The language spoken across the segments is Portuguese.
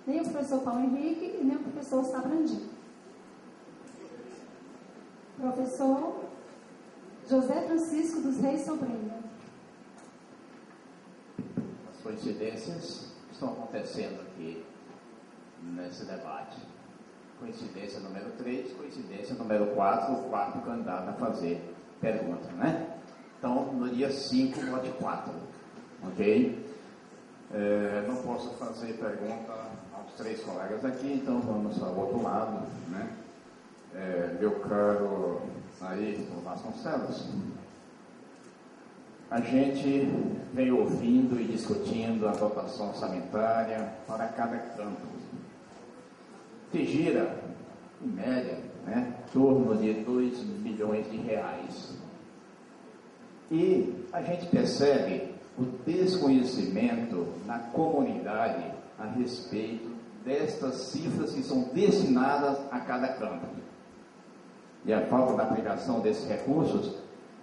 nem o professor Paulo Henrique e nem o professor Sabrandi. Professor José Francisco dos Reis Sobrinho. As coincidências estão acontecendo aqui nesse debate. Coincidência número 3, coincidência número 4, o quarto candidato a fazer pergunta, né? Então, no dia 5, vote 4, ok? Não posso fazer pergunta aos 3 colegas aqui, então vamos ao outro lado, né? Meu caro Ayrton Vasconcelos, a gente vem ouvindo e discutindo a dotação orçamentária para cada campus, que gira, em média, né, em torno de 2 bilhões de reais. E a gente percebe o desconhecimento na comunidade a respeito destas cifras que são destinadas a cada campus. E a falta da aplicação desses recursos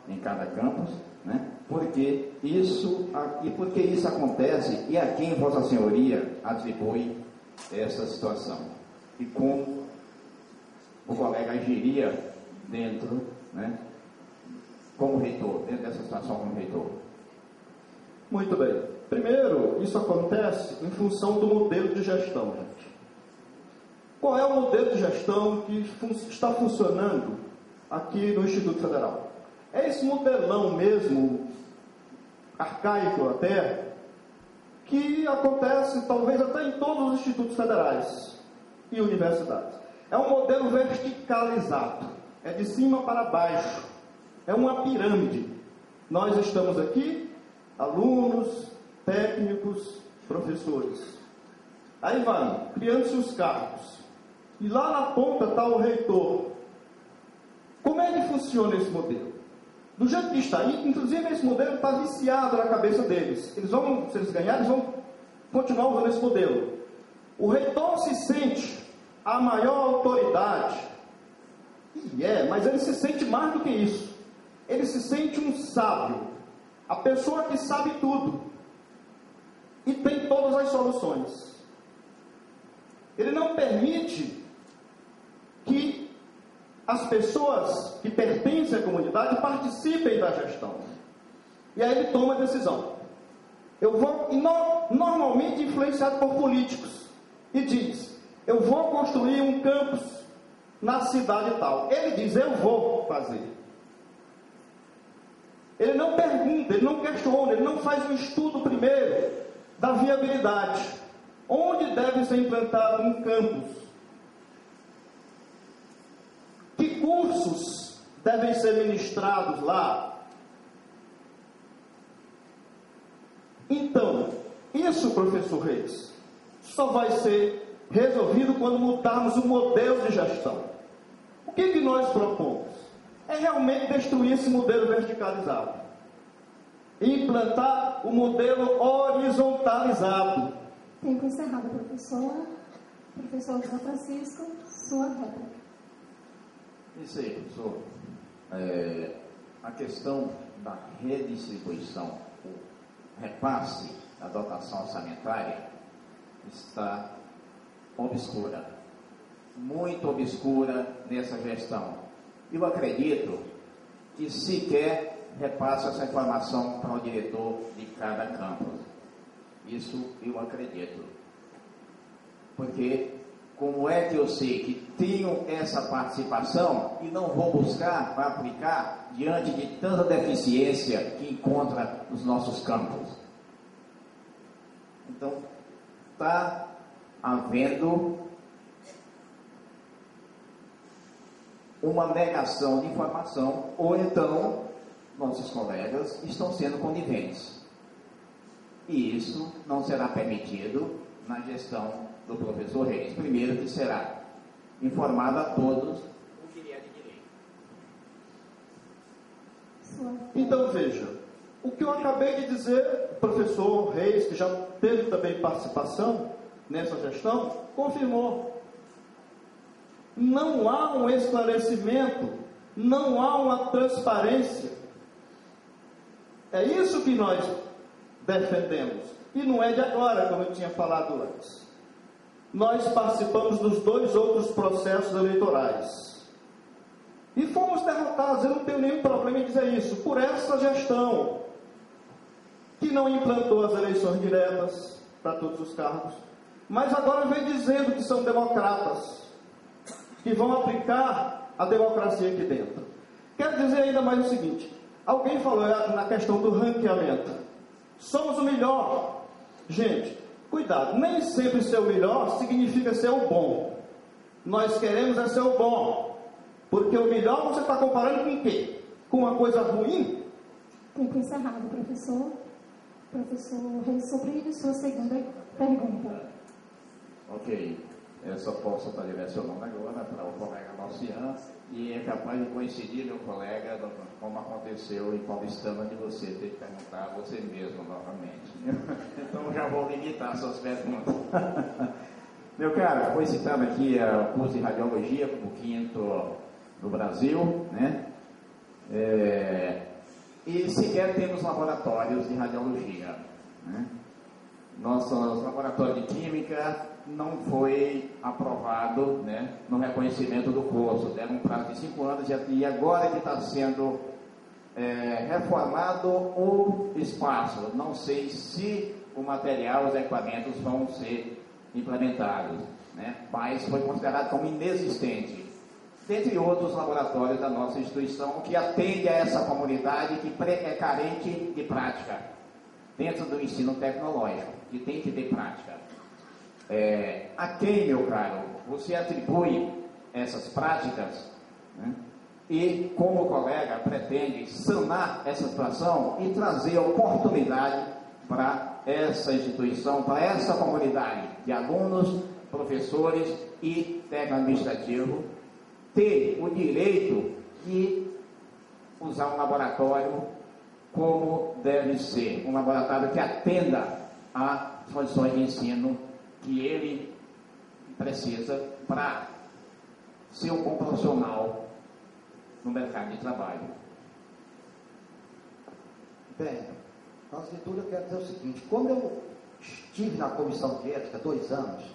em cada campus, né? Porque isso acontece e a quem Vossa Senhoria atribui essa situação? E como o colega agiria dentro, né, como reitor, dentro dessa situação como reitor? Muito bem. Primeiro, isso acontece em função do modelo de gestão, gente. Qual é o modelo de gestão que está funcionando aqui no Instituto Federal? É esse modelão mesmo, arcaico até, que acontece talvez até em todos os institutos federais e universidades. É um modelo verticalizado, é de cima para baixo, é uma pirâmide. Nós estamos aqui, alunos, técnicos, professores. Aí vai, criando-se os cargos. E lá na ponta está o reitor. Como é que funciona esse modelo? Do jeito que está aí, inclusive esse modelo está viciado na cabeça deles. Se eles ganharem, eles vão continuar usando esse modelo. O reitor se sente a maior autoridade. Mas ele se sente mais do que isso. Ele se sente um sábio. A pessoa que sabe tudo. E tem todas as soluções. Ele não permite que as pessoas que pertencem à comunidade participem da gestão. E aí ele toma a decisão. Normalmente influenciado por políticos, e diz, eu vou construir um campus na cidade tal. Ele diz, eu vou fazer. Ele não pergunta, ele não questiona, ele não faz um estudo primeiro da viabilidade. Onde deve ser implantado um campus? Que cursos devem ser ministrados lá? Então, isso, professor Reis, só vai ser resolvido quando mudarmos o modelo de gestão. O que nós propomos? É realmente destruir esse modelo verticalizado e implantar o modelo horizontalizado. Tempo encerrado, professor. Professor José Francisco, sua réplica. Isso aí, professor. A questão da redistribuição, o repasse da dotação orçamentária está obscura, muito obscura nessa gestão. Eu acredito que sequer repasse essa informação para o diretor de cada campus. Isso eu acredito. Porque como é que eu sei que tenho essa participação e não vou buscar para aplicar diante de tanta deficiência que encontra nos nossos campos? Então, está havendo uma negação de informação, ou então nossos colegas estão sendo coniventes. E isso não será permitido na gestão do professor Reis. Primeiro que será informado a todos o que é de direito. Então veja, o que eu acabei de dizer, o professor Reis, que já teve também participação nessa gestão, confirmou. Não há um esclarecimento, não há uma transparência. É isso que nós defendemos. E não é de agora, como eu tinha falado antes. nós participamos dos 2 outros processos eleitorais. E fomos derrotados, eu não tenho nenhum problema em dizer isso, por essa gestão, que não implantou as eleições diretas para todos os cargos, mas agora vem dizendo que são democratas, que vão aplicar a democracia aqui dentro. Quero dizer ainda mais o seguinte, alguém falou na questão do ranqueamento. Somos o melhor. Gente, cuidado, nem sempre ser o melhor significa ser o bom. Nós queremos é ser o bom, porque o melhor você está comparando com o quê? Com uma coisa ruim? Tempo encerrado, professor. Professor Reis Sobrinho, sua segunda pergunta. Ok, eu só posso estar direcionando agora para o colega Laucian, e é capaz de coincidir, meu colega, como aconteceu em Paulistana, de você ter que perguntar a você mesmo novamente. Então já vou limitar suas perguntas. Meu caro, foi citado aqui o curso de radiologia como 5º no Brasil, né? E sequer temos laboratórios de radiologia, né? Nosso laboratório de química não foi aprovado, né, no reconhecimento do curso. Deram um prazo de 5 anos e agora que está sendo reformado o espaço. Não sei se o material, os equipamentos vão ser implementados, né, mas foi considerado como inexistente. Dentre outros laboratórios da nossa instituição que atende a essa comunidade que é carente de prática dentro do ensino tecnológico, que tem que ter prática. A quem, meu caro, você atribui essas práticas, né? E como colega pretende sanar essa situação e trazer oportunidade para essa instituição, para essa comunidade de alunos, professores e técnico administrativo ter o direito de usar um laboratório como deve ser, um laboratório que atenda às condições de ensino que ele precisa para ser um bom profissional no mercado de trabalho. Bem, antes de tudo eu quero dizer o seguinte, quando eu estive na comissão de ética 2 anos,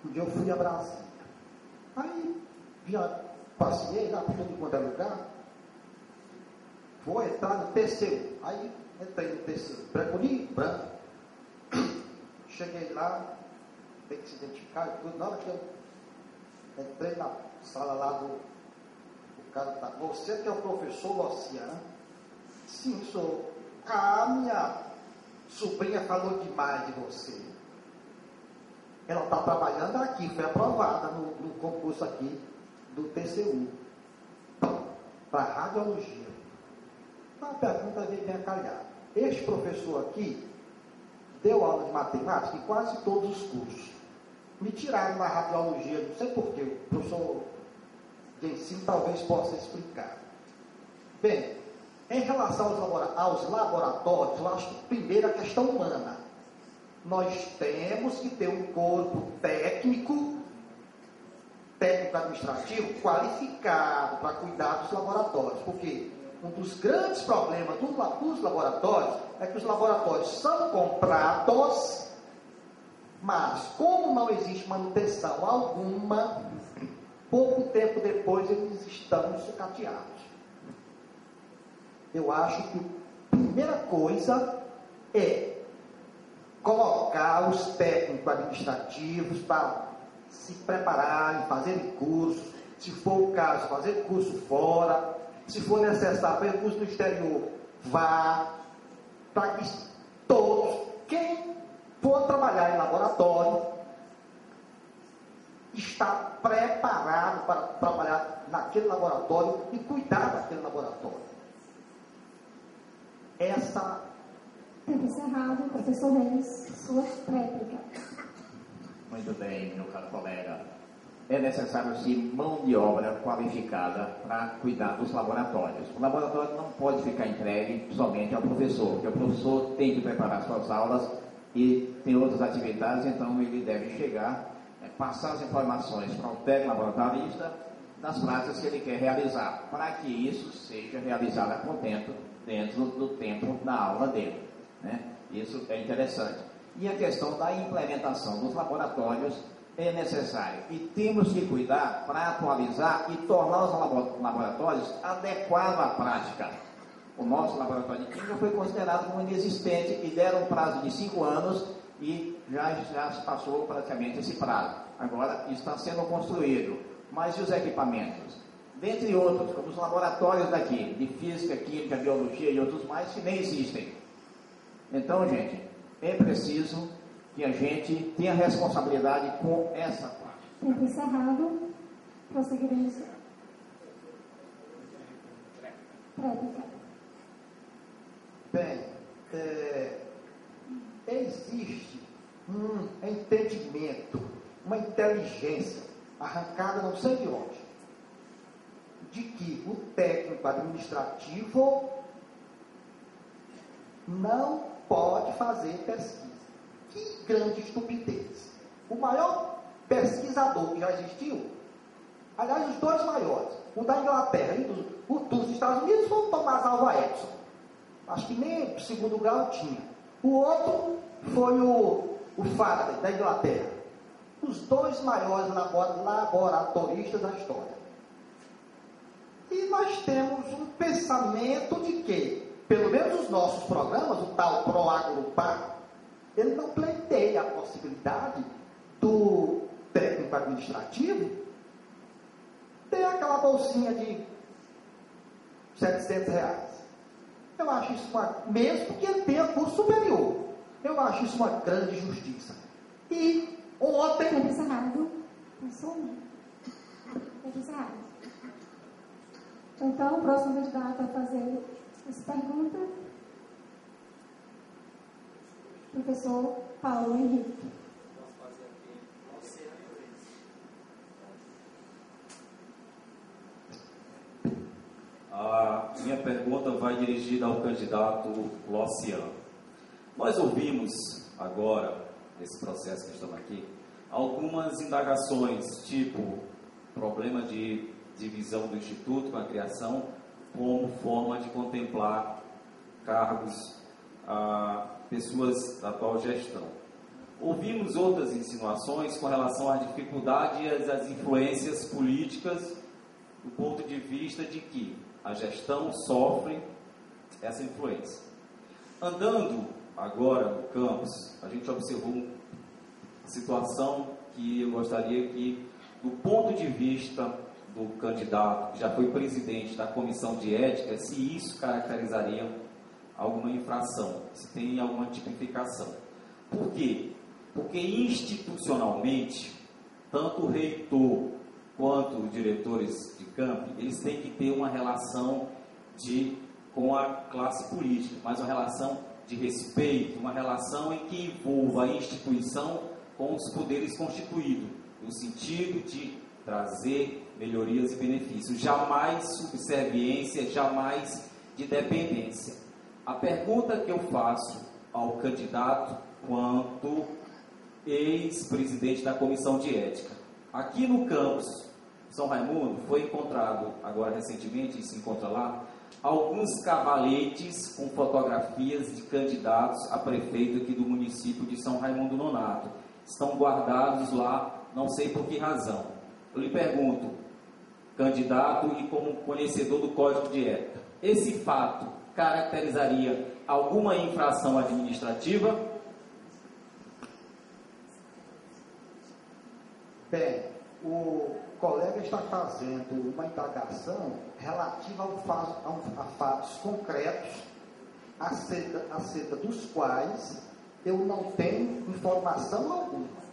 um dia eu fui a Brasília, aí já passeei lá por todo quanto é lugar, vou entrar no TCU, aí entrei no TCU, branco, cheguei lá, tem que se identificar e tudo. Na hora que eu entrei na sala lá o cara tá, você que é o professor Laucian? Sim, sou. A minha sobrinha falou demais de você. Ela está trabalhando aqui, foi aprovada no concurso aqui do TCU para radiologia. Uma pergunta veio bem a calhar. Este professor aqui deu aula de matemática em quase todos os cursos. Me tiraram da radiologia, não sei porquê, o professor de ensino talvez possa explicar. Bem, em relação aos laboratórios, eu acho que primeiro a questão humana. Nós temos que ter um corpo técnico administrativo qualificado para cuidar dos laboratórios, porque um dos grandes problemas dos laboratórios é que os laboratórios são comprados, mas como não existe manutenção alguma, pouco tempo depois eles estão sucateados. Eu acho que a primeira coisa é colocar os técnicos administrativos para se prepararem, fazerem cursos, se for o caso, fazer curso fora, se for necessário fazer curso no exterior, vá, para que todos, quem for trabalhar em laboratório, está preparado para trabalhar naquele laboratório e cuidar daquele laboratório. Essa... Tempo encerrado, professor Reis, sua réplica. Muito bem, meu caro colega. É necessário, sim, mão de obra qualificada para cuidar dos laboratórios. O laboratório não pode ficar entregue somente ao professor, porque o professor tem que preparar suas aulas e tem outras atividades, então ele deve chegar, passar as informações para o técnico laboratorista das práticas que ele quer realizar, para que isso seja realizado a contento dentro do tempo da aula dele, né? Isso é interessante. E a questão da implementação dos laboratórios é necessária. E temos que cuidar para atualizar e tornar os laboratórios adequados à prática. O nosso laboratório de química foi considerado como inexistente e deram um prazo de 5 anos e já se passou praticamente esse prazo. Agora está sendo construído. Mas e os equipamentos? Dentre outros, como os laboratórios daqui, de física, química, biologia e outros mais, que nem existem. Então, gente, é preciso que a gente tenha responsabilidade com essa parte. Tempo encerrado. Prosseguiremos. Réplica. Bem, existe um entendimento, uma inteligência arrancada não sei de onde, de que o técnico administrativo não pode fazer pesquisa. Que grande estupidez! O maior pesquisador que já existiu, aliás, os dois maiores, o da Inglaterra e o dos Estados Unidos, foi o Tomás Alva Edison. Acho que nem segundo grau tinha. O outro foi o Faraday, da Inglaterra. Os dois maiores laboratoristas da história. E nós temos um pensamento de que, pelo menos os nossos programas, o tal ProAgrupar, ele não pleiteia a possibilidade do técnico administrativo ter aquela bolsinha de R$700. Eu acho isso mesmo que ele tenha curso superior. Eu acho isso uma grande injustiça. E ontem... Tempo encerrado. Passou um. Tempo encerrado. Então, o próximo candidato a fazer essa pergunta, professor Paulo Henrique. A minha pergunta vai dirigida ao candidato Lociano. Nós ouvimos agora, nesse processo que estamos aqui, algumas indagações, tipo problema de divisão do Instituto com a criação, como forma de contemplar cargos a pessoas da atual gestão. Ouvimos outras insinuações com relação à dificuldade e às influências políticas do ponto de vista de que a gestão sofre essa influência. Andando agora no campus, a gente observou uma situação que eu gostaria que, do ponto de vista do candidato que já foi presidente da comissão de ética, se isso caracterizaria alguma infração, se tem alguma tipificação. Por quê? Porque institucionalmente, tanto o reitor quanto os diretores de campo, eles têm que ter uma relação com a classe política, mas uma relação de respeito, uma relação em que envolva a instituição com os poderes constituídos, no sentido de trazer melhorias e benefícios, jamais subserviência, jamais de dependência. A pergunta que eu faço ao candidato quanto ex-presidente da comissão de ética: aqui no campus São Raimundo foi encontrado, agora recentemente, e se encontra lá, alguns cavaletes com fotografias de candidatos a prefeito aqui do município de São Raimundo Nonato. Estão guardados lá, não sei por que razão. Eu lhe pergunto, candidato e como conhecedor do Código de Ética, esse fato caracterizaria alguma infração administrativa? Bem, o colega está fazendo uma indagação relativa a fatos concretos acerca dos quais eu não tenho informação alguma.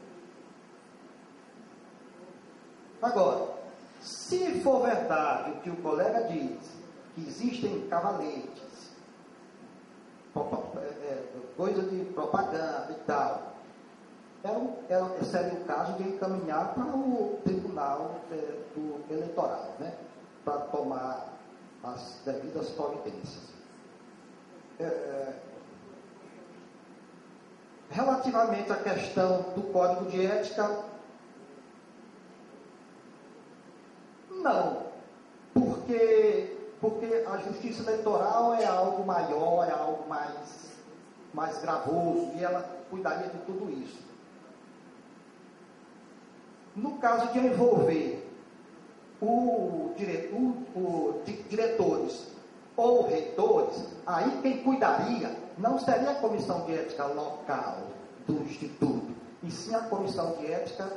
Agora, se for verdade o que o colega diz, que existem cavaletes, coisa de propaganda e tal, seria o caso de encaminhar para o Tribunal Eleitoral, né, para tomar as devidas providências. Relativamente à questão do Código de Ética, não, porque a justiça eleitoral é algo maior, é algo mais gravoso, e ela cuidaria de tudo isso. No caso de envolver diretores ou reitores, aí quem cuidaria não seria a comissão de ética local do Instituto, e sim a comissão de ética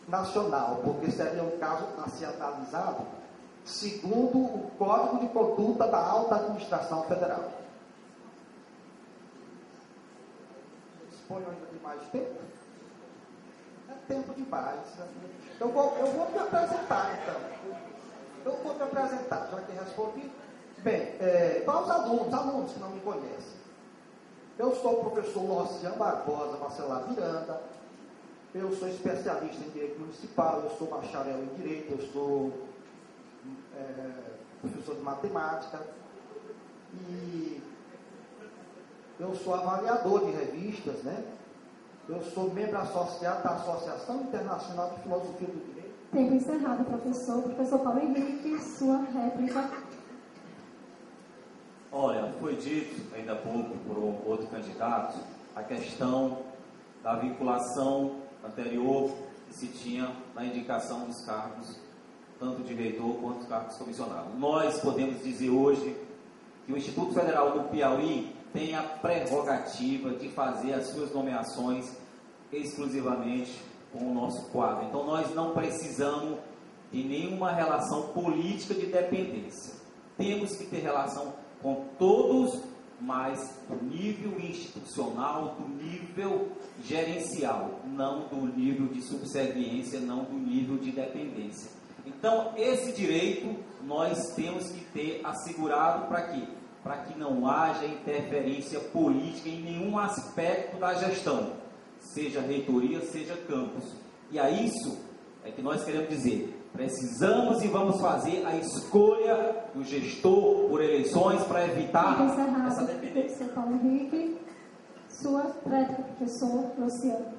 nacional, porque seria um caso a ser analisado segundo o Código de Conduta da Alta Administração Federal. Disponho ainda de mais tempo? É tempo demais. Eu vou me apresentar, então. Eu vou me apresentar, já que respondi. Bem, para os alunos que não me conhecem, eu sou o professor Locian Barbosa Bacelar Miranda, eu sou especialista em Direito Municipal, eu sou bacharel em Direito, eu sou professor de Matemática, e eu sou avaliador de revistas, né? Eu sou membro associado da Associação Internacional de Filosofia do Direito. Tempo encerrado, professor. Professor Paulo Henrique, sua réplica. Olha, foi dito ainda há pouco por um outro candidato a questão da vinculação anterior que se tinha na indicação dos cargos, tanto de reitor quanto dos cargos comissionados. Nós podemos dizer hoje que o Instituto Federal do Piauí tem a prerrogativa de fazer as suas nomeações exclusivamente com o nosso quadro. Então nós não precisamos de nenhuma relação política de dependência. Temos que ter relação com todos, mas do nível institucional, do nível gerencial, não do nível de subserviência, não do nível de dependência. Então, esse direito nós temos que ter assegurado para quê? Para que não haja interferência política em nenhum aspecto da gestão, seja reitoria, seja campus. E a isso é que nós queremos dizer, precisamos e vamos fazer a escolha do gestor por eleições para evitar essa dependência. Professor Paulo Henrique, sua réplica, professor Luciano.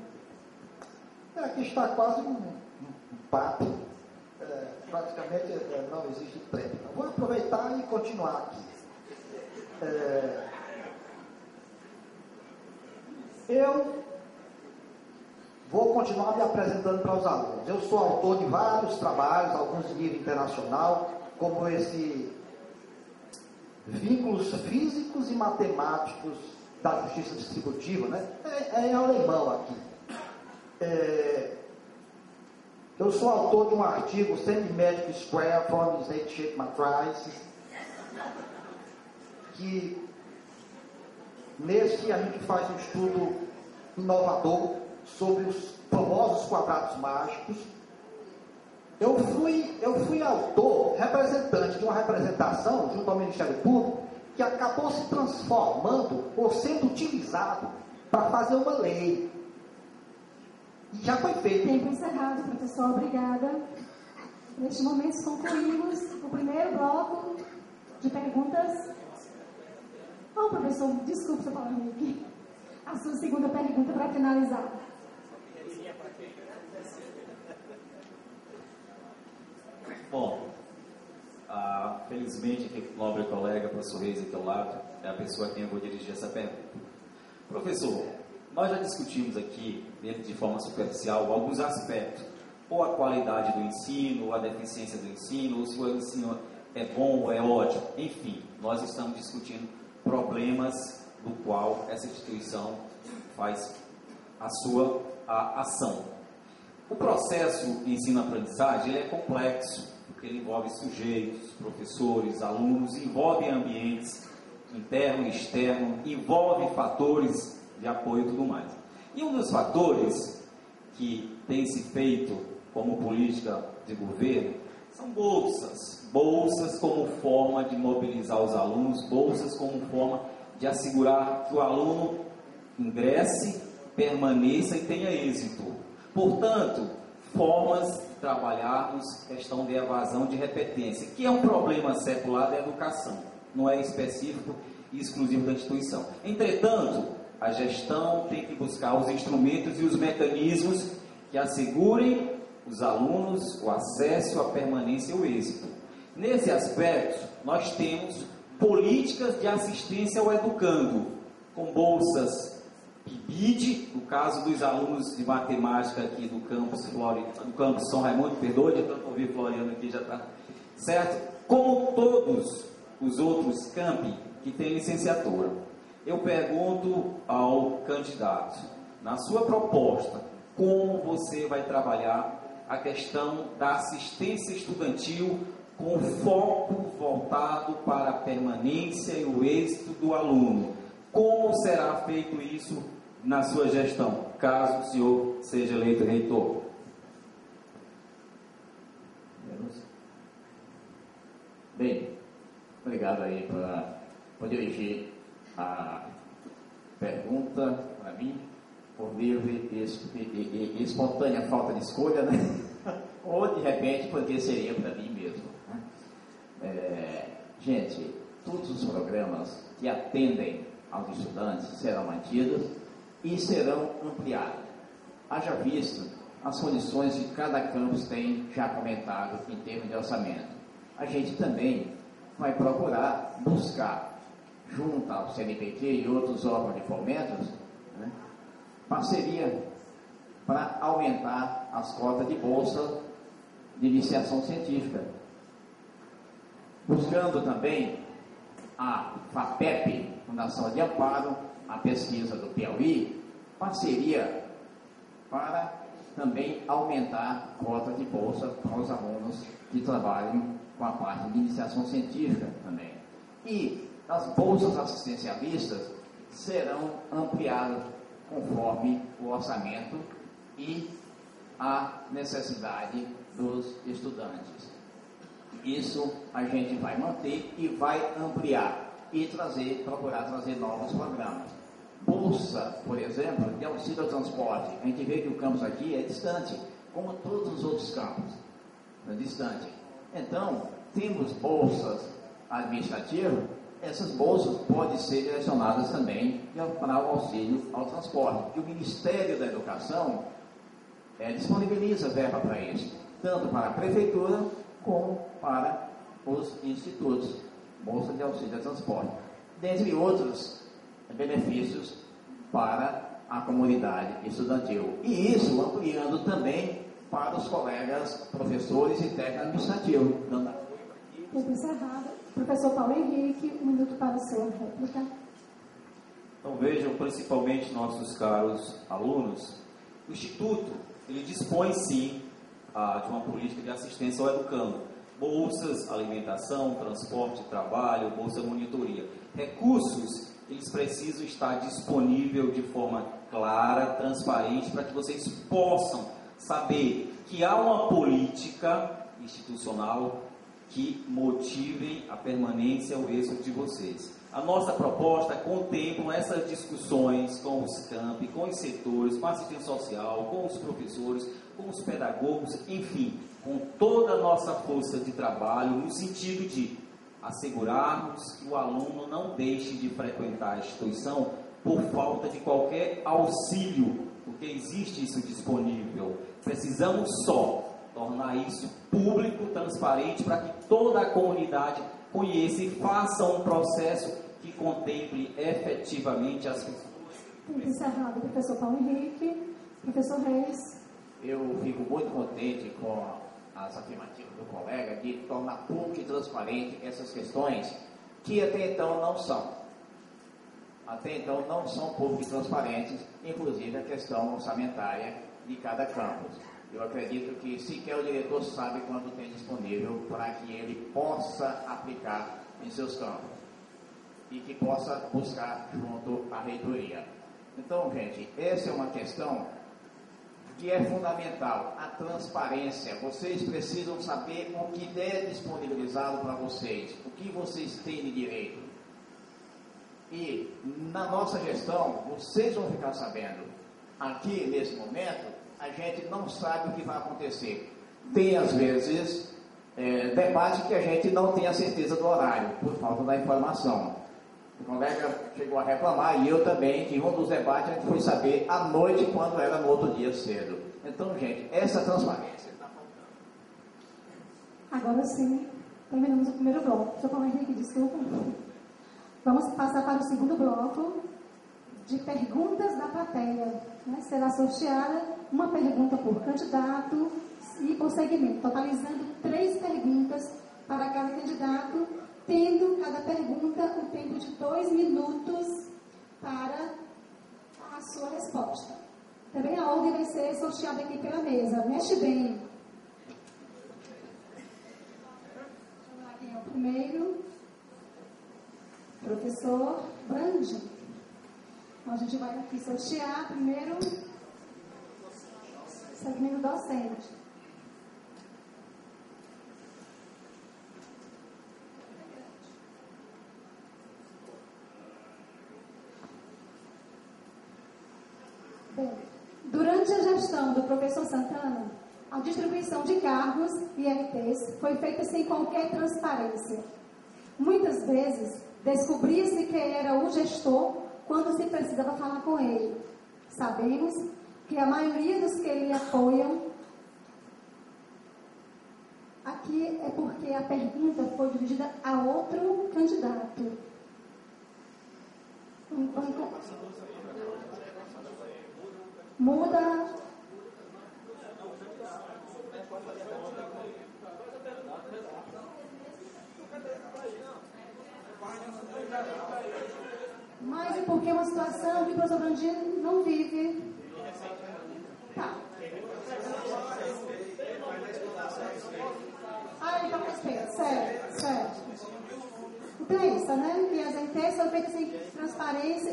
Aqui está quase um papo, praticamente não existe réplica. Vou aproveitar e continuar aqui. Eu vou continuar me apresentando para os alunos. Eu sou autor de vários trabalhos, alguns de nível internacional, como esse Vínculos Físicos e Matemáticos da Justiça Distributiva, né? É em alemão aqui. Eu sou autor de um artigo Semi-Magic Square from Snake Shape Matrices, que nesse a gente faz um estudo inovador sobre os famosos quadrados mágicos. Eu fui autor, representante de uma representação junto ao Ministério Público que acabou se transformando ou sendo utilizado para fazer uma lei. E já foi feito. Tempo encerrado, professor. Obrigada. Neste momento concluímos o primeiro bloco de perguntas. Oh, professor, desculpe, seu Paulo Henrique. A sua segunda pergunta para finalizar. Bom, felizmente aqui o nobre colega, professor Reis, aqui ao lado, é a pessoa a quem eu vou dirigir essa pergunta. Professor, nós já discutimos aqui, dentro de forma superficial, alguns aspectos, ou a qualidade do ensino, ou a deficiência do ensino, ou se o ensino é bom ou é ótimo, enfim, nós estamos discutindo problemas do qual essa instituição faz a sua ação. O processo de ensino-aprendizagem ele é complexo, porque ele envolve sujeitos, professores, alunos, envolve ambientes interno e externo, envolve fatores de apoio e tudo mais. E um dos fatores que tem se feito como política de governo são bolsas como forma de mobilizar os alunos, bolsas como forma de assegurar que o aluno ingresse, permaneça e tenha êxito. Portanto, formas de trabalharmos questão de evasão de repetência, que é um problema secular da educação, não é específico e exclusivo da instituição. Entretanto, a gestão tem que buscar os instrumentos e os mecanismos que assegurem os alunos o acesso, a permanência e o êxito. Nesse aspecto, nós temos políticas de assistência ao educando, com bolsas PIBID, no caso dos alunos de matemática aqui do campus São Raimundo, perdoe, de tanto ouvir Floriano aqui já está certo, como todos os outros campi que têm licenciatura. Eu pergunto ao candidato, na sua proposta, como você vai trabalhar a questão da assistência estudantil com foco voltado para a permanência e o êxito do aluno? Como será feito isso na sua gestão, caso o senhor seja eleito reitor? Bem, obrigado aí por dirigir a pergunta para mim, por livre e espontânea falta de escolha, né? Ou de repente, porque seria para mim mesmo. Né? Gente, todos os programas que atendem aos estudantes serão mantidos e serão ampliados. Haja visto as condições que cada campus tem já comentado em termos de orçamento. A gente também vai procurar buscar, junto ao CNPq e outros órgãos de fomento, né, parceria para aumentar as cotas de bolsa de iniciação científica. Buscando também a FAPEP, Fundação de Amparo, a pesquisa do Piauí, parceria para também aumentar a cota de bolsa para os alunos que trabalham com a parte de iniciação científica também. E as bolsas assistencialistas serão ampliadas conforme o orçamento e a necessidade dos estudantes. Isso a gente vai manter e vai ampliar e procurar trazer novos programas. Bolsa, por exemplo, de auxílio ao transporte. A gente vê que o campus aqui é distante, como todos os outros campos, é distante. Então, temos bolsas administrativas, essas bolsas podem ser direcionadas também para o auxílio ao transporte. E o Ministério da Educação disponibiliza verba para isso, tanto para a prefeitura como para os institutos, bolsa de auxílio ao transporte, dentre outros benefícios para a comunidade estudantil. E isso ampliando também para os colegas professores e técnicos administrativos. Tempo encerrado. Professor Paulo Henrique, 1 minuto para a sua réplica. Então vejam, principalmente nossos caros alunos, o Instituto, ele dispõe sim de uma política de assistência ao educando. Bolsas, alimentação, transporte, trabalho, bolsa monitoria. Recursos, eles precisam estar disponíveis de forma clara, transparente, para que vocês possam saber que há uma política institucional que motivem a permanência e o êxito de vocês. A nossa proposta contempla essas discussões com os campi, com os setores, com a assistência social, com os professores, com os pedagogos, enfim, com toda a nossa força de trabalho, no sentido de assegurarmos que o aluno não deixe de frequentar a instituição por falta de qualquer auxílio, porque existe isso disponível. Precisamos só tornar isso público, transparente, para que toda a comunidade conheça e faça um processo que contemple efetivamente as pessoas. Tempo encerrado, professor Paulo Henrique. Professor Reis. Eu fico muito contente com as afirmativas do colega de tornar público e transparente essas questões que até então não são. Até então não são públicos e transparentes, inclusive a questão orçamentária de cada campus. Eu acredito que sequer o diretor sabe quanto tem disponível para que ele possa aplicar em seus campos e que possa buscar junto à reitoria. Então, gente, essa é uma questão que é fundamental, a transparência. Vocês precisam saber o que é disponibilizado para vocês, o que vocês têm de direito. E na nossa gestão, vocês vão ficar sabendo. Aqui, nesse momento, a gente não sabe o que vai acontecer. Tem, às vezes, debate que a gente não tem a certeza do horário, por falta da informação. O colega chegou a reclamar, e eu também, que um dos debates a gente foi saber à noite, quando era no outro dia cedo. Então, gente, essa transparência está faltando. Agora sim, terminamos o primeiro bloco. Professor Paulo Henrique, desculpa. Vamos passar para o segundo bloco. de perguntas da plateia. Né? Será sorteada uma pergunta por candidato e por segmento, totalizando 3 perguntas para cada candidato, tendo cada pergunta um tempo de 2 minutos para a sua resposta. Também a ordem vai ser sorteada aqui pela mesa. Mexe bem. Vamos lá, quem é o primeiro? Professor Brandi. Então, a gente vai aqui sortear primeiro segmento docente. Bem, durante a gestão do professor Santana, a distribuição de cargos e ILTs foi feita sem qualquer transparência. Muitas vezes, descobria-se quem era o gestor quando se precisava falar com ele. Sabemos que a maioria dos que lhe apoiam, aqui é porque a pergunta foi dirigida a outro candidato. Muda. Mas é porque é uma situação que o professor Brandinho não vive. Tá. Então respeita. Certo. Então é isso, né? Que as enquetes são feitas sem transparência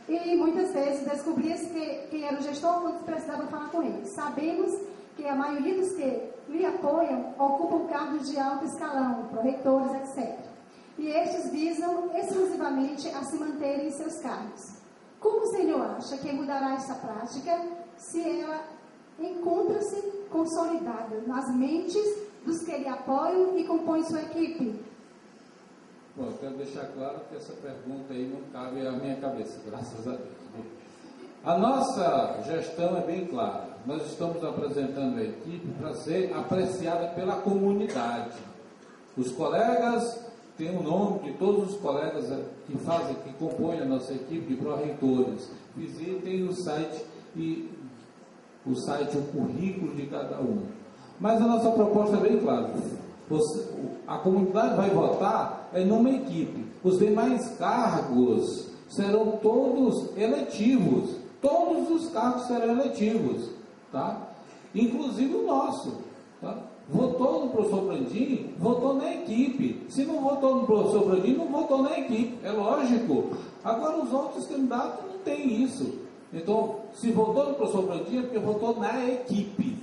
e muitas vezes descobria-se quem era o gestor quando se precisava falar com ele. Sabemos que a maioria dos que lhe apoiam ocupam cargos de alto escalão, proretores, etc. E estes visam exclusivamente a se manterem em seus cargos. Como o senhor acha que mudará essa prática se ela encontra-se consolidada nas mentes dos que lhe apoiam e compõem sua equipe? Bom, eu quero deixar claro que essa pergunta aí não cabe à minha cabeça, graças a Deus. A nossa gestão é bem clara. Nós estamos apresentando a equipe para ser apreciada pela comunidade. Os colegas têm o nome de todos os colegas que compõem a nossa equipe de pró-reitores. Visitem o site, o currículo de cada um. Mas a nossa proposta é bem clara. A comunidade vai votar numa equipe. Os demais cargos serão todos eletivos. Todos os cargos serão eletivos, tá? Inclusive o nosso, tá? Votou no professor Brandinho, votou na equipe. Se não votou no professor Brandinho, não votou na equipe. É lógico. Agora os outros candidatos não têm isso. Então, se votou no professor Brandinho, é porque votou na equipe.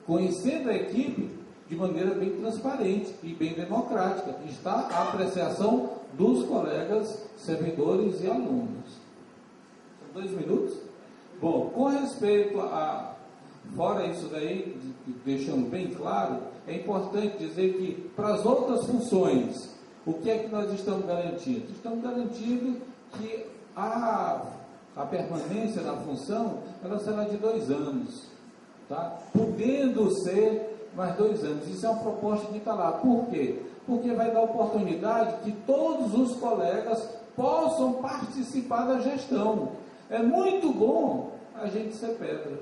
Conhecendo a equipe de maneira bem transparente e bem democrática. Está a apreciação dos colegas, servidores e alunos. São 2 minutos? Bom, com respeito a... Fora isso daí, deixando bem claro, é importante dizer que para as outras funções, o que é que nós estamos garantindo? Estamos garantindo que a permanência na função, ela será de 2 anos, tá? Podendo ser mais 2 anos. Isso é uma proposta que está lá. Por quê? Porque vai dar oportunidade que todos os colegas possam participar da gestão. É muito bom a gente ser pedra,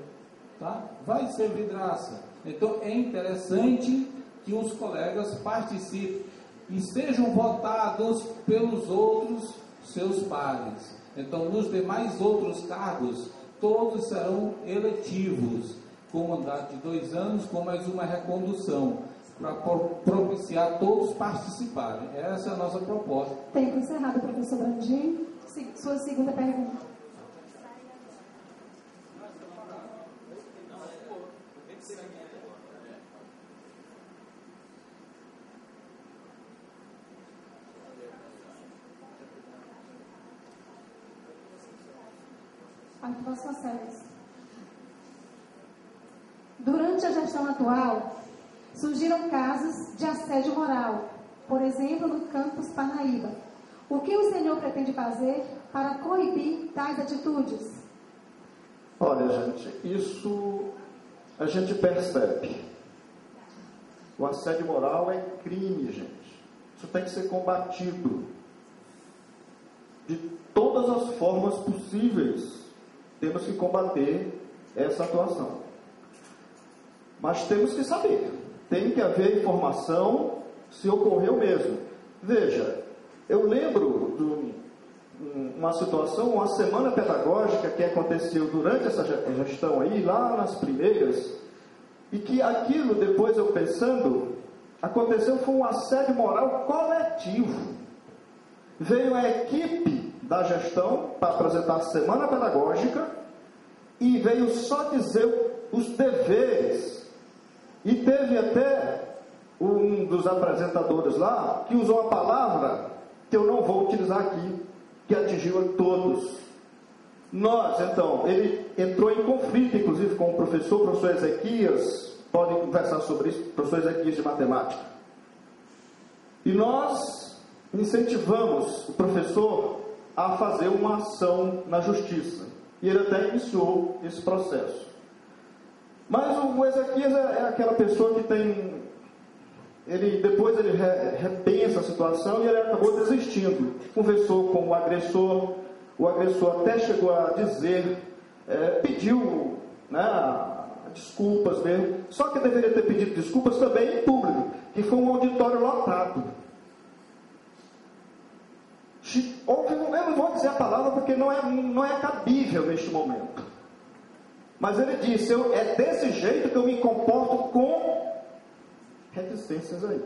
tá? Vai ser vidraça. Então é interessante que os colegas participem e sejam votados pelos outros seus pares. Então nos demais outros cargos, todos serão eletivos, com mandato de 2 anos, com mais uma recondução, para propiciar todos participarem. Essa é a nossa proposta. Tempo encerrado, professor Brandinho. Sua segunda pergunta. Arthur Vasconcelos. Durante a gestão atual, surgiram casos de assédio moral, por exemplo, no campus Parnaíba. O que o senhor pretende fazer para coibir tais atitudes? Olha, gente, isso a gente percebe. O assédio moral é crime, gente. Isso tem que ser combatido de todas as formas possíveis, temos que combater essa atuação. Mas temos que saber, tem que haver informação se ocorreu mesmo. Veja, eu lembro de uma situação, uma semana pedagógica que aconteceu durante essa gestão aí, lá nas primeiras, e que aquilo, depois eu pensando, aconteceu, foi um assédio moral coletivo. Veio a equipe da gestão para apresentar a semana pedagógica e veio só dizer os deveres. E teve até um dos apresentadores lá que usou uma palavra que eu não vou utilizar aqui, que atingiu a todos. Nós, então, ele entrou em conflito, inclusive, com o professor Ezequias, podem conversar sobre isso, professor Ezequias de matemática. E nós incentivamos o professor a fazer uma ação na justiça. E ele até iniciou esse processo. Mas o Ezequias é aquela pessoa que tem... Depois ele repensa a situação e ele acabou desistindo. Conversou com o agressor até chegou a dizer, pediu, né, desculpas mesmo, só que deveria ter pedido desculpas também em público, que foi um auditório lotado. Eu não vou dizer a palavra porque não é cabível neste momento. Mas ele disse, é desse jeito que eu me comporto com reticências aí.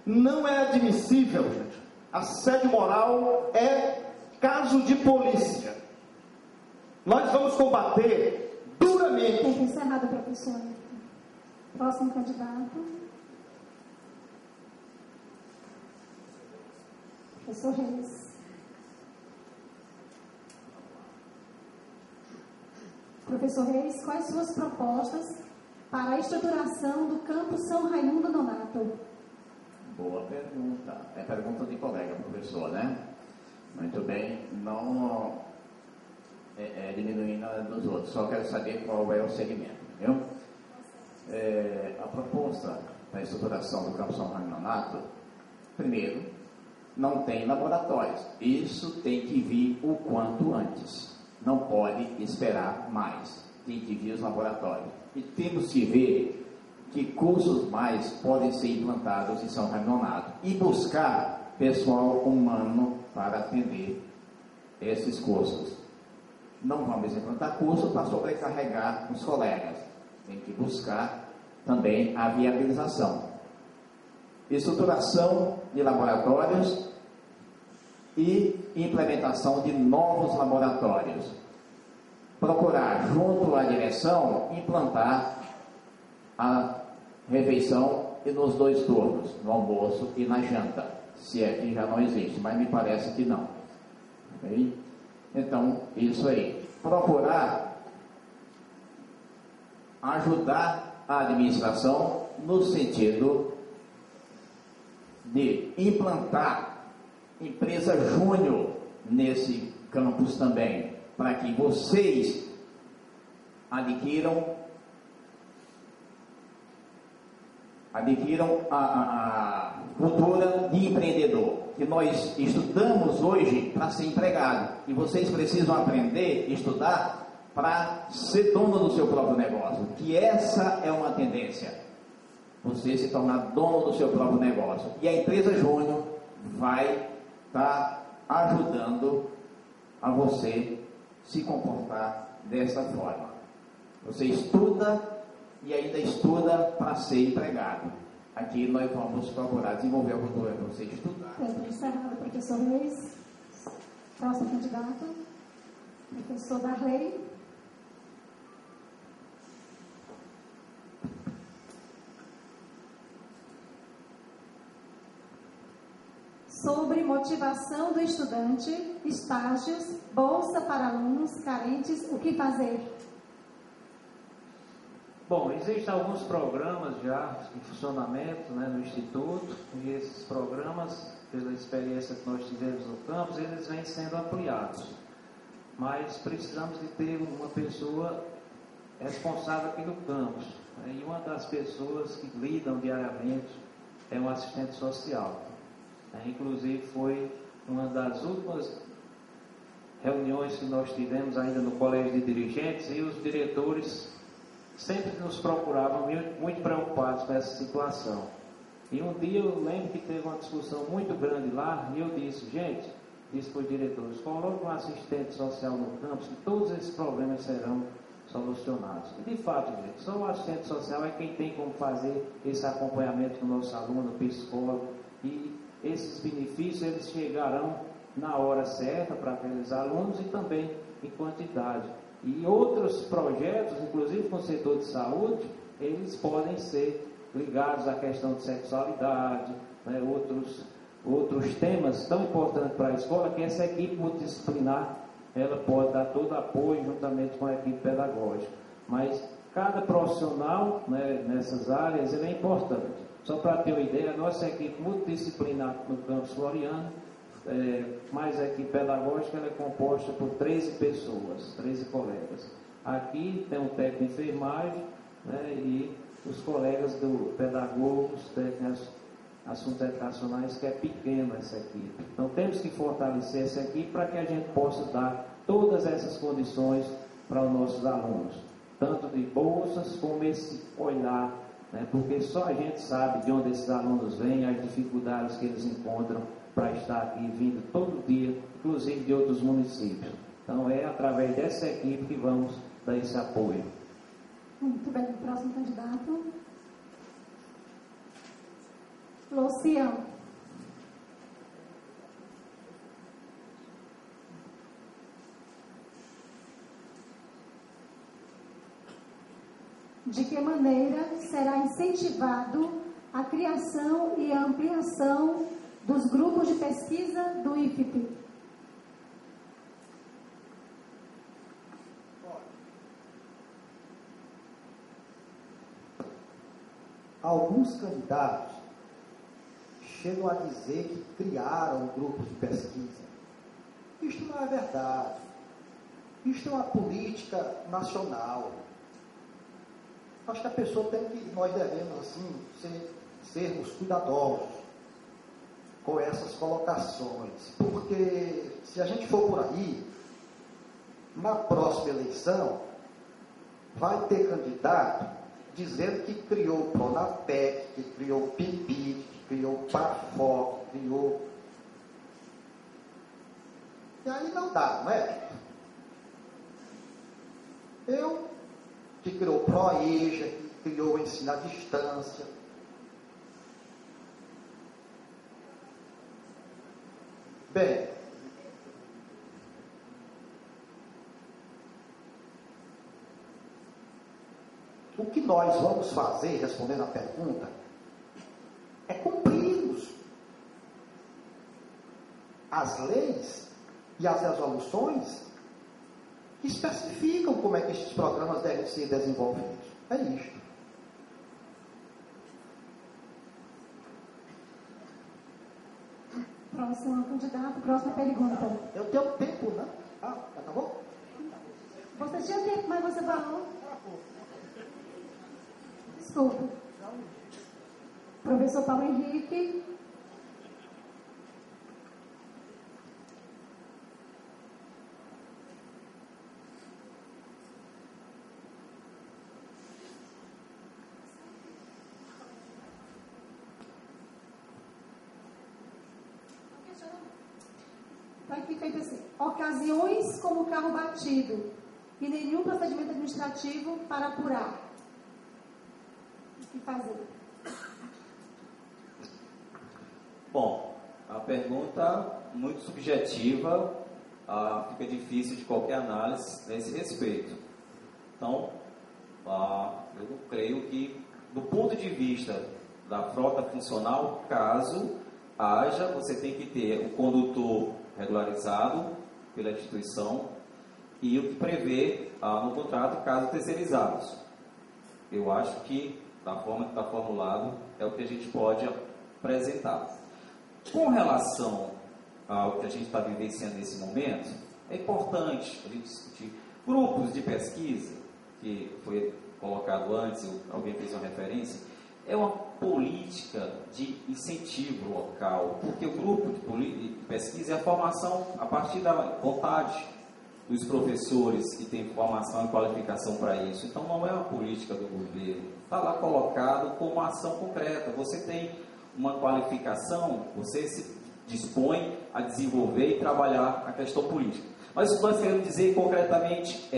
Não é admissível, gente. Assédio moral é caso de polícia. Nós vamos combater duramente. Tempo encerrado, professor. Próximo candidato. Professor Reis. Professor Reis, quais suas propostas para a estruturação do campus São Raimundo Nonato? Boa pergunta. É pergunta de colega, professor, né? Muito bem. Não diminuindo a dos outros. Só quero saber qual é o segmento, viu? A proposta para a estruturação do campus São Raimundo Nonato, primeiro, não tem laboratórios. Isso tem que vir o quanto antes. Não pode esperar mais. Tem que vir os laboratórios. E temos que ver que cursos mais podem ser implantados em São Raimundo Nonato e buscar pessoal humano para atender esses cursos. Não vamos implantar curso para sobrecarregar os colegas. Tem que buscar também a viabilização. Estruturação de laboratórios e implementação de novos laboratórios. Procurar, junto à direção, implantar a refeição e nos 2 turnos, no almoço e na janta, se é que já não existe, mas me parece que não. Okay? Então, isso aí. Procurar ajudar a administração no sentido de implantar empresa júnior nesse campus também, para que vocês adquiram a cultura de empreendedor, que nós estudamos hoje para ser empregado, e vocês precisam aprender, estudar para ser dono do seu próprio negócio, que essa é uma tendência, você se tornar dono do seu próprio negócio, e a empresa júnior vai estar ajudando a você se comportar dessa forma. Você estuda e ainda estuda para ser empregado. Aqui nós vamos procurar desenvolver a cultura para você estudar. Tempo encerrado, professor Reis. Próximo candidato, professor Darley. Sobre motivação do estudante, estágios, bolsa para alunos carentes, o que fazer? Bom, existem alguns programas já em funcionamento, né, no Instituto, e esses programas, pela experiência que nós tivemos no campus, eles vêm sendo ampliados. Mas precisamos de ter uma pessoa responsável aqui no campus, né, e uma das pessoas que lidam diariamente é um assistente social. Inclusive foi uma das últimas reuniões que nós tivemos ainda no colégio de dirigentes, e os diretores sempre nos procuravam muito preocupados com essa situação. E um dia eu lembro que teve uma discussão muito grande lá, e eu disse, gente, disse para os diretores, coloque um assistente social no campus, que todos esses problemas serão solucionados. E de fato, gente, só o assistente social é quem tem como fazer esse acompanhamento do nosso aluno, psicólogo, e esses benefícios eles chegarão na hora certa para aqueles alunos e também em quantidade. E outros projetos, inclusive com o setor de saúde, eles podem ser ligados à questão de sexualidade, né, outros temas tão importantes para a escola, que essa equipe multidisciplinar ela pode dar todo apoio juntamente com a equipe pedagógica. Mas cada profissional, né, nessas áreas ele é importante. Só para ter uma ideia, a nossa equipe multidisciplinar no campus Floriano, mais a equipe pedagógica, ela é composta por 13 pessoas, 13 colegas. Aqui tem um técnico de enfermagem, né, e os colegas do pedagogos, técnicos assuntos educacionais, que é pequena essa equipe. Então temos que fortalecer essa equipe para que a gente possa dar todas essas condições para os nossos alunos, tanto de bolsas como esse olhar, né, porque só a gente sabe de onde esses alunos vêm, as dificuldades que eles encontram para estar aqui vindo todo dia, inclusive de outros municípios. Então é através dessa equipe que vamos dar esse apoio. Muito bem, próximo candidato. Luciano. De que maneira será incentivado a criação e a ampliação dos grupos de pesquisa do IFP? Alguns candidatos chegam a dizer que criaram grupos de pesquisa. Isto não é verdade. Isto é uma política nacional. Acho que a pessoa nós devemos, assim, sermos cuidadosos com essas colocações. Porque se a gente for por aí, na próxima eleição, vai ter candidato dizendo que criou o Pronatec, que criou o PIPID, que criou o PAFOC, que criou... E aí não dá, não é? Que criou o PROEJA, que criou o ensino à distância. Bem, o que nós vamos fazer, respondendo à pergunta, é cumprirmos as leis e as resoluções que especificam como é que estes programas devem ser desenvolvidos. É isto. Próximo candidato, próxima pergunta. Eu tenho tempo, né? Ah, acabou? Você tinha tempo, mas você falou. Desculpa. Professor Paulo Henrique. Está aqui feito assim. Ocasiões como carro batido e nenhum procedimento administrativo para apurar. O que fazer? Bom, a pergunta muito subjetiva, fica difícil de qualquer análise nesse respeito. Então, eu creio que, do ponto de vista da frota funcional, caso haja, você tem que ter o condutor regularizado pela instituição e o que prevê no contrato casos terceirizados. Eu acho que, da forma que está formulado, é o que a gente pode apresentar. Com relação ao que a gente está vivenciando nesse momento, é importante a gente discutir grupos de pesquisa, que foi colocado antes, alguém fez uma referência, é uma política de incentivo local, porque o grupo de pesquisa é a formação a partir da vontade dos professores que têm formação e qualificação para isso. Então não é uma política do governo, está lá colocado como ação concreta. Você tem uma qualificação, você se dispõe a desenvolver e trabalhar a questão política. Mas o que nós queremos dizer concretamente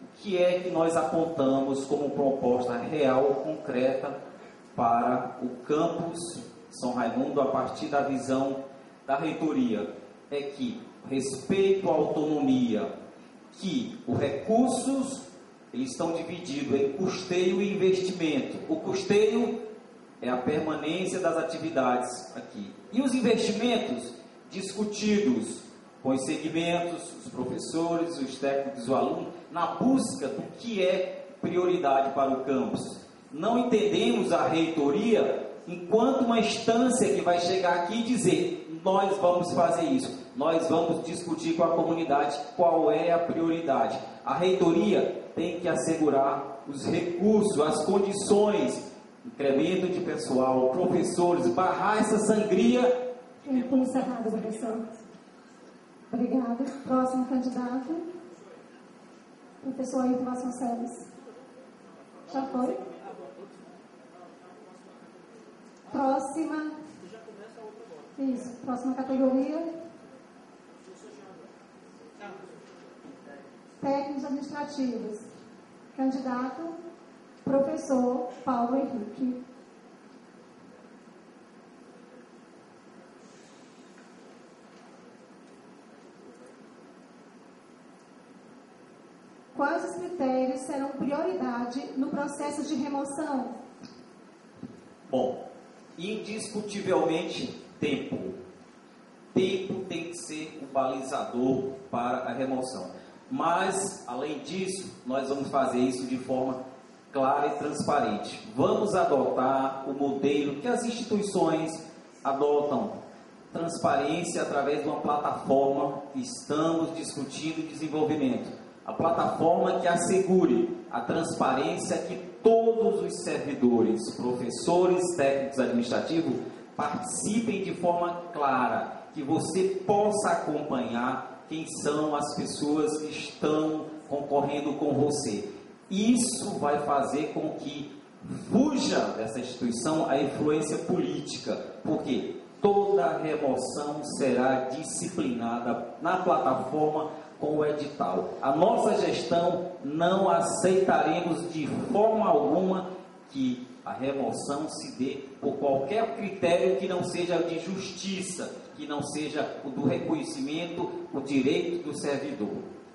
o que é que nós apontamos como proposta real, concreta, para o campus São Raimundo, a partir da visão da reitoria. É que respeito à autonomia, que os recursos eles estão divididos em custeio e investimento. O custeio é a permanência das atividades aqui. E os investimentos discutidos com os segmentos, os professores, os técnicos e o aluno, na busca do que é prioridade para o campus. Não entendemos a reitoria enquanto uma instância que vai chegar aqui e dizer: nós vamos fazer isso, nós vamos discutir com a comunidade qual é a prioridade. A reitoria tem que assegurar os recursos, as condições, incremento de pessoal, professores, barrar essa sangria. Tempo encerrado, professor. Obrigada. Próximo candidato. Professor Ailton Vasconcelos. Já foi? Próxima. Isso. Próxima categoria. Técnicos administrativos. Candidato, professor Paulo Henrique. Quais os critérios serão prioridade no processo de remoção? Bom, indiscutivelmente, tempo. Tempo tem que ser o balizador para a remoção. Mas, além disso, nós vamos fazer isso de forma clara e transparente. Vamos adotar o modelo que as instituições adotam. Transparência através de uma plataforma que estamos discutindo desenvolvimento. A plataforma que assegure a transparência, que todos os servidores, professores, técnicos administrativos, participem de forma clara, que você possa acompanhar quem são as pessoas que estão concorrendo com você. Isso vai fazer com que fuja dessa instituição a influência política, porque toda remoção será disciplinada na plataforma com o edital. A nossa gestão não aceitaremos de forma alguma que a remoção se dê por qualquer critério que não seja de justiça, que não seja o do reconhecimento, o direito do servidor.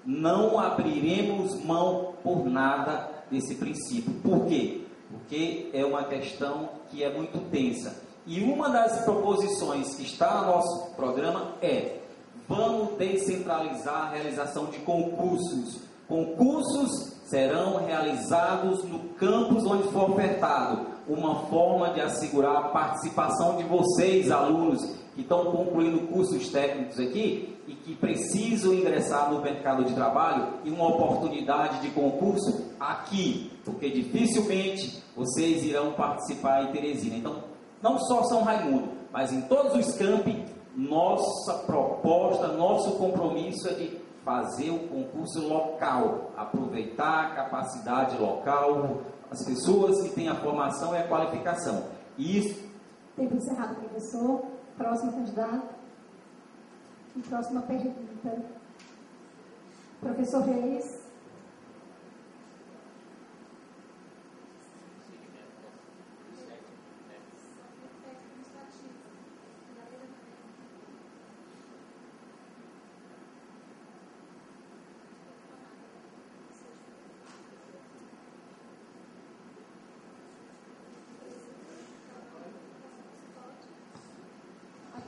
Não abriremos mão por nada desse princípio. Por quê? Porque é uma questão que é muito tensa. E uma das proposições que está no nosso programa é: vamos descentralizar a realização de concursos. Concursos serão realizados no campus onde for ofertado. Uma forma de assegurar a participação de vocês, alunos, que estão concluindo cursos técnicos aqui e que precisam ingressar no mercado de trabalho, e uma oportunidade de concurso aqui, porque dificilmente vocês irão participar em Teresina. Então, não só São Raimundo, mas em todos os campi, nossa proposta, nosso compromisso é de fazer o concurso local, aproveitar a capacidade local, as pessoas que têm a formação e a qualificação. Isso. Tempo encerrado, professor. Próximo candidato. E próxima pergunta. Professor Reis.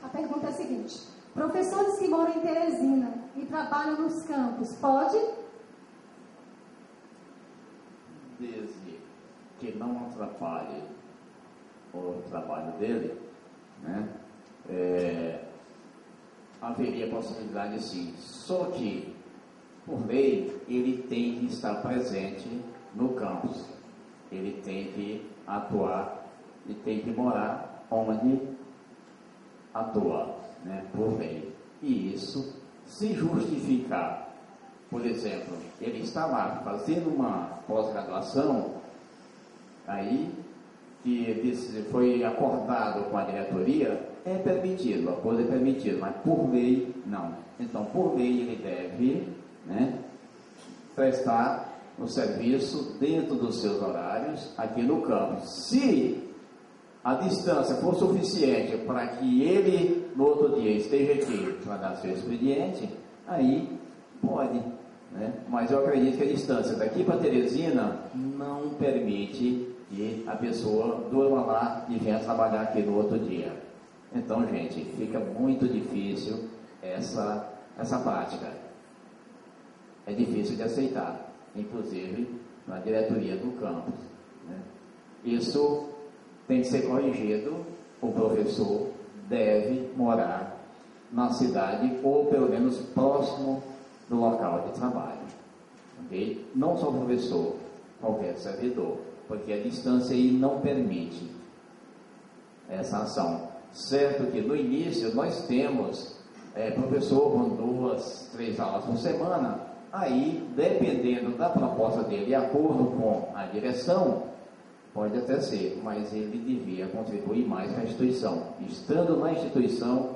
A pergunta é a seguinte: professores que moram em Teresina e trabalham nos campos, pode? Desde que não atrapalhe o trabalho dele, né, haveria possibilidade sim. Só que, por lei, ele tem que estar presente no campus. Ele tem que atuar e tem que morar onde atua, né, por lei. E isso, se justificar por exemplo, ele está lá fazendo uma pós-graduação, aí que foi acordado com a diretoria, é permitido, a coisa é permitida, mas por lei não. Então, por lei ele deve, né, prestar o serviço dentro dos seus horários aqui no campus. Se a distância for suficiente para que ele no outro dia esteja aqui para dar seu expediente, aí pode, né? Mas eu acredito que a distância daqui para Teresina não permite que a pessoa durma lá e venha trabalhar aqui no outro dia. Então, gente, fica muito difícil essa prática. É difícil de aceitar, inclusive na diretoria do campus, né? Isso tem que ser corrigido. O professor deve morar na cidade ou pelo menos próximo do local de trabalho, ok? Não só o professor, qualquer servidor, porque a distância aí não permite essa ação. Certo que no início nós temos professor com 2, 3 aulas por semana, aí dependendo da proposta dele, de acordo com a direção, pode até ser, mas ele devia contribuir mais com a instituição. Estando na instituição,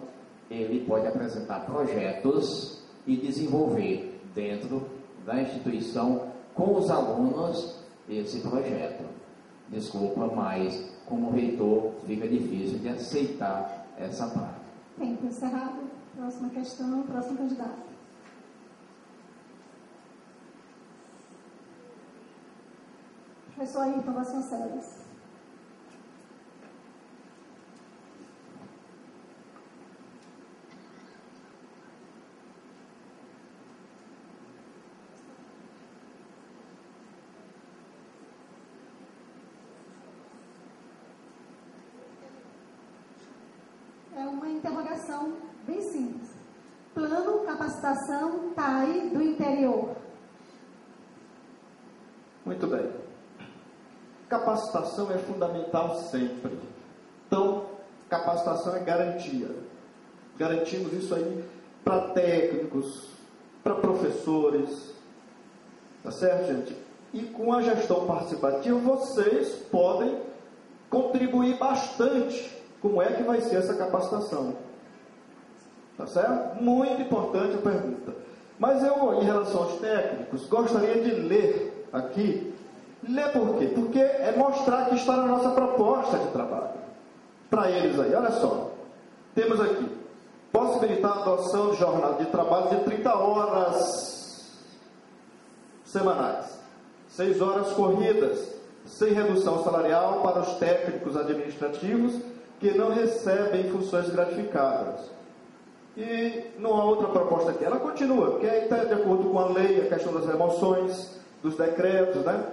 ele pode apresentar projetos e desenvolver dentro da instituição com os alunos esse projeto. Desculpa, mas como reitor fica difícil de aceitar essa parte. Tempo encerrado. Próxima questão, próximo candidato. Professor Ayrton Vasconcelos. É uma interrogação bem simples. Plano Capacitação TAI do Interior. Muito bem. Capacitação é fundamental sempre. Então, capacitação é garantia. Garantimos isso aí para técnicos, para professores. Tá certo, gente? E com a gestão participativa, vocês podem contribuir bastante. Como é que vai ser essa capacitação? Tá certo? Muito importante a pergunta. Mas eu, em relação aos técnicos, gostaria de ler aqui. Ler por quê? Porque é mostrar que está na nossa proposta de trabalho. Para eles aí, olha só. Temos aqui, possibilitar a adoção de jornada de trabalho de 30 horas semanais. 6 horas corridas, sem redução salarial para os técnicos administrativos que não recebem funções gratificadas. E não há outra proposta aqui. Ela continua, porque aí está de acordo com a lei, a questão das remoções, dos decretos, né?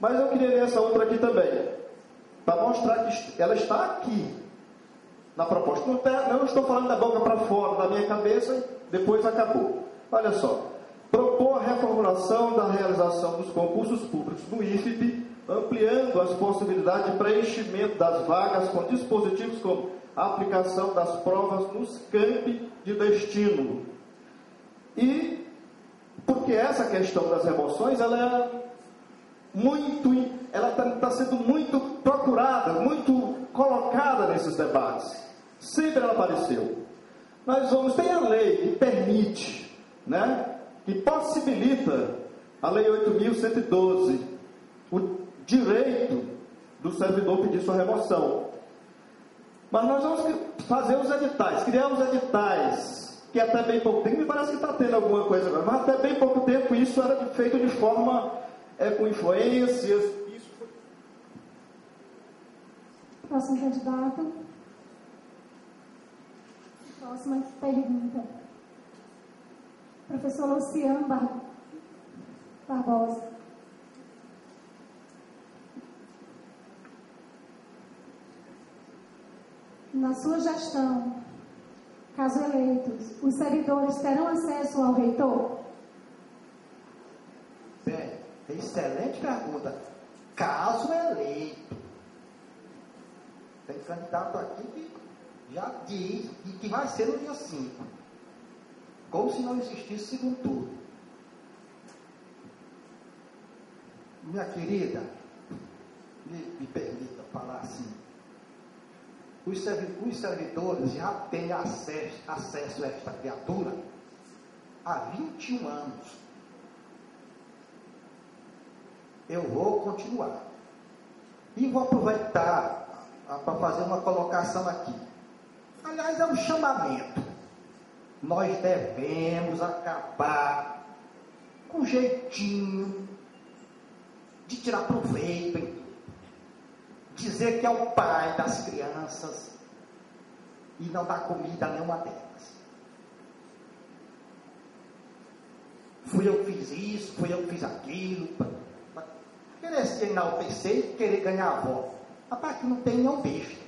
Mas eu queria ler essa outra aqui também, para mostrar que ela está aqui, na proposta. Não estou falando da boca para fora, da minha cabeça, depois acabou. Olha só. Propor a reformulação da realização dos concursos públicos do IFP, ampliando as possibilidades de preenchimento das vagas com dispositivos como a aplicação das provas nos campi de destino. E porque essa questão das remoções, ela está sendo muito procurada, muito colocada nesses debates. Sempre ela apareceu. Tem a lei que permite, né, que possibilita, a lei 8.112, o direito do servidor pedir sua remoção. Mas nós vamos fazer os editais, criar os editais, que até bem pouco tempo, me parece que está tendo alguma coisa agora, mas até bem pouco tempo isso era feito de forma com influências. Isso foi... Próximo candidato. Próxima pergunta. Professor Luciano Barbosa. Na sua gestão, caso eleitos, os servidores terão acesso ao reitor? Bem, excelente pergunta. Caso eleito. Tem candidato aqui que já diz e que vai ser no dia 5. Como se não existisse segundo turno. Minha querida, me permita falar assim. Os servidores já têm acesso a esta criatura há 21 anos. Eu vou continuar. E vou aproveitar para fazer uma colocação aqui. Aliás, é um chamamento. Nós devemos acabar com um jeitinho de tirar proveito em tudo. Dizer que é o pai das crianças e não dar comida a nenhuma delas. Fui eu que fiz isso, fui eu que fiz aquilo. Querer se enaltecer e querer ganhar a voz. Rapaz, que não tem nenhum besta.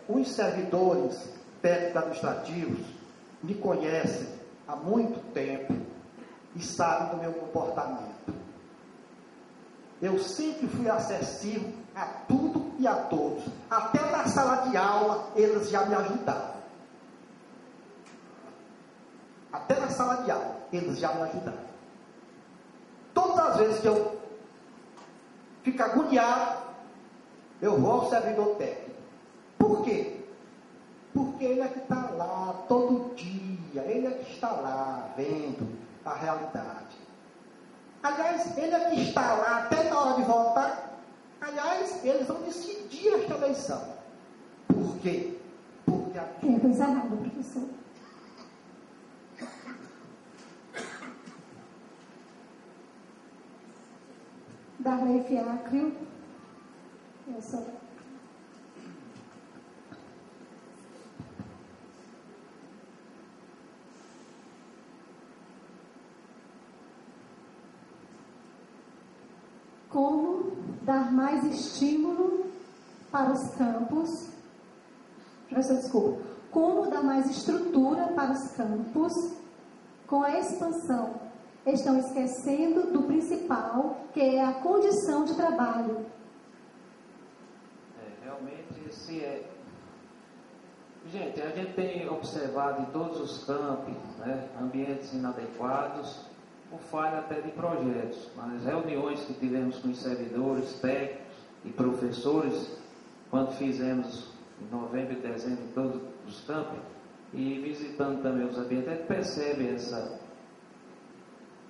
Os servidores técnicos administrativos me conhecem há muito tempo e sabem do meu comportamento. Eu sempre fui acessível a tudo e a todos. Até na sala de aula eles já me ajudaram. Até na sala de aula eles já me ajudaram. Todas as vezes que eu fico agoniado, eu vou ao servidor técnico. Por quê? Porque ele é que está lá todo dia, ele é que está lá vendo a realidade. Aliás, ele é que está lá até na hora de votar. Aliás, eles vão decidir esta eleição. Por quê? Porque aqui... Tempo encerrado, professor. Darley Fiacrio. Eu sou... Como dar mais estímulo para os campos? Professor, desculpa. Como dar mais estrutura para os campos com a expansão? Estão esquecendo do principal, que é a condição de trabalho. Realmente esse é... Gente, a gente tem observado em todos os campos, né, ambientes inadequados, por falha até de projetos. Nas reuniões que tivemos com os servidores, técnicos e professores, quando fizemos em novembro e dezembro em todos os campos, e visitando também os ambientes, a gente percebe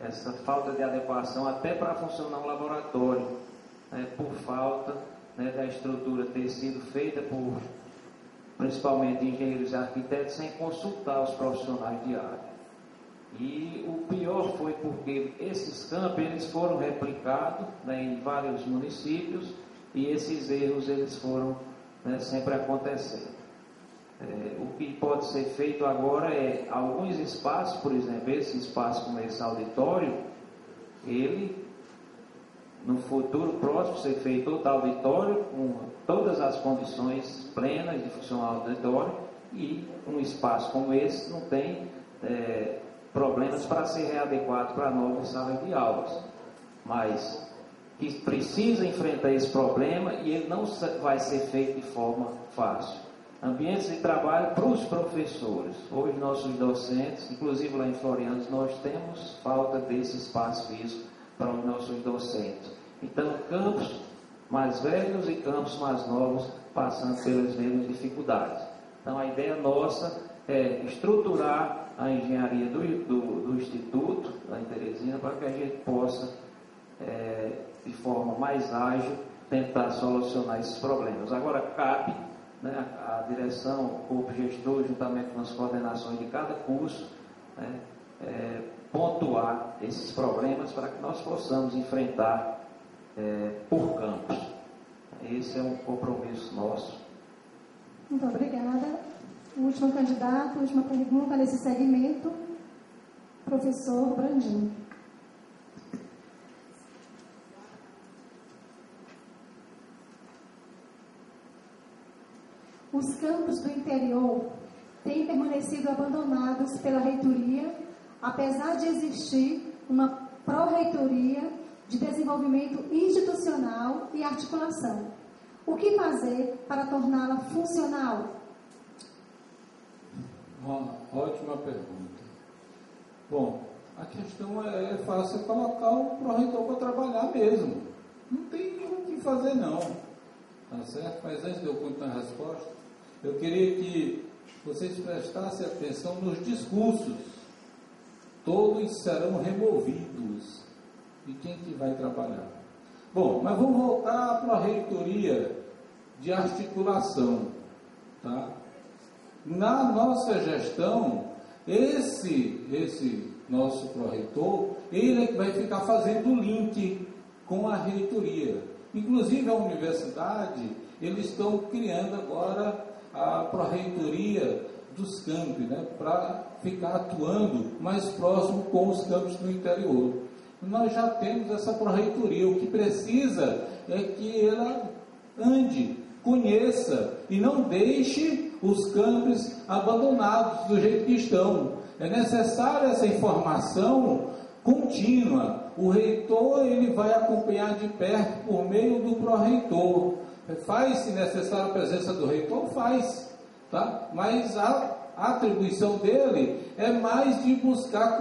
essa falta de adequação até para funcionar um laboratório, né, por falta, né, da estrutura ter sido feita por principalmente engenheiros e arquitetos sem consultar os profissionais de área. E o pior foi porque esses campos eles foram replicados, né, em vários municípios, e esses erros eles foram, né, sempre acontecendo. O que pode ser feito agora é alguns espaços, por exemplo, esse espaço como esse auditório, ele no futuro próximo ser feito outro auditório com todas as condições plenas de funcionar o auditório, e um espaço como esse não tem problemas para ser readequado para novas salas de aulas, mas que precisa enfrentar esse problema e ele não vai ser feito de forma fácil. Ambientes de trabalho para os professores. Hoje nossos docentes, inclusive lá em Florianópolis, nós temos falta desse espaço físico para os nossos docentes. Então, campos mais velhos e campos mais novos passando pelas mesmas dificuldades. Então, a ideia nossa é estruturar a engenharia do Instituto, lá em Teresina, para que a gente possa, de forma mais ágil, tentar solucionar esses problemas. Agora, cabe, né, a direção, o corpo gestor, juntamente com as coordenações de cada curso, né, pontuar esses problemas para que nós possamos enfrentar por campos. Esse é um compromisso nosso. Muito obrigada. O último candidato, última pergunta nesse segmento, professor Brandinho. Os campos do interior têm permanecido abandonados pela reitoria, apesar de existir uma pró-reitoria de desenvolvimento institucional e articulação. O que fazer para torná-la funcional? Uma ótima pergunta. Bom, a questão é fácil colocar o pró-reitor para trabalhar mesmo. Não tem o que fazer não. Tá certo? Mas antes de eu continuar a resposta, eu queria que vocês prestassem atenção nos discursos. Todos serão removidos. E quem que vai trabalhar? Bom, mas vamos voltar para a reitoria de articulação. Tá? Na nossa gestão, esse nosso pró-reitor, ele é que vai ficar fazendo o link com a reitoria. Inclusive a universidade, eles estão criando agora a pró-reitoria dos campi, né, para ficar atuando mais próximo com os campos do interior. Nós já temos essa pró-reitoria, o que precisa é que ela ande, conheça e não deixe os campos abandonados do jeito que estão. É necessária essa informação contínua. O reitor ele vai acompanhar de perto por meio do pró-reitor. Faz-se necessária a presença do reitor? Faz, tá? Mas a atribuição dele é mais de buscar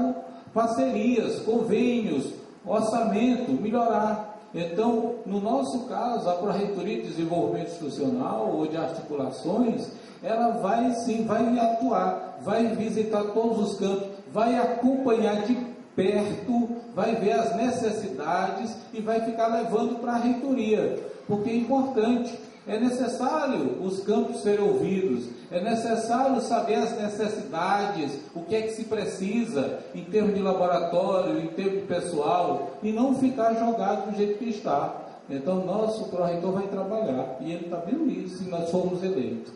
parcerias, convênios, orçamento, melhorar. Então, no nosso caso, a Pró-Reitoria de Desenvolvimento Institucional ou de articulações, ela vai sim, vai atuar, vai visitar todos os campos, vai acompanhar de perto, vai ver as necessidades e vai ficar levando para a reitoria, porque é importante, é necessário os campos serem ouvidos, é necessário saber as necessidades, o que é que se precisa em termos de laboratório, em termos de pessoal, e não ficar jogado do jeito que está. Então, nosso pró-reitor vai trabalhar, e ele está vendo isso, se nós formos eleitos.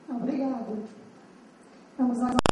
Obrigada. Vamos agora.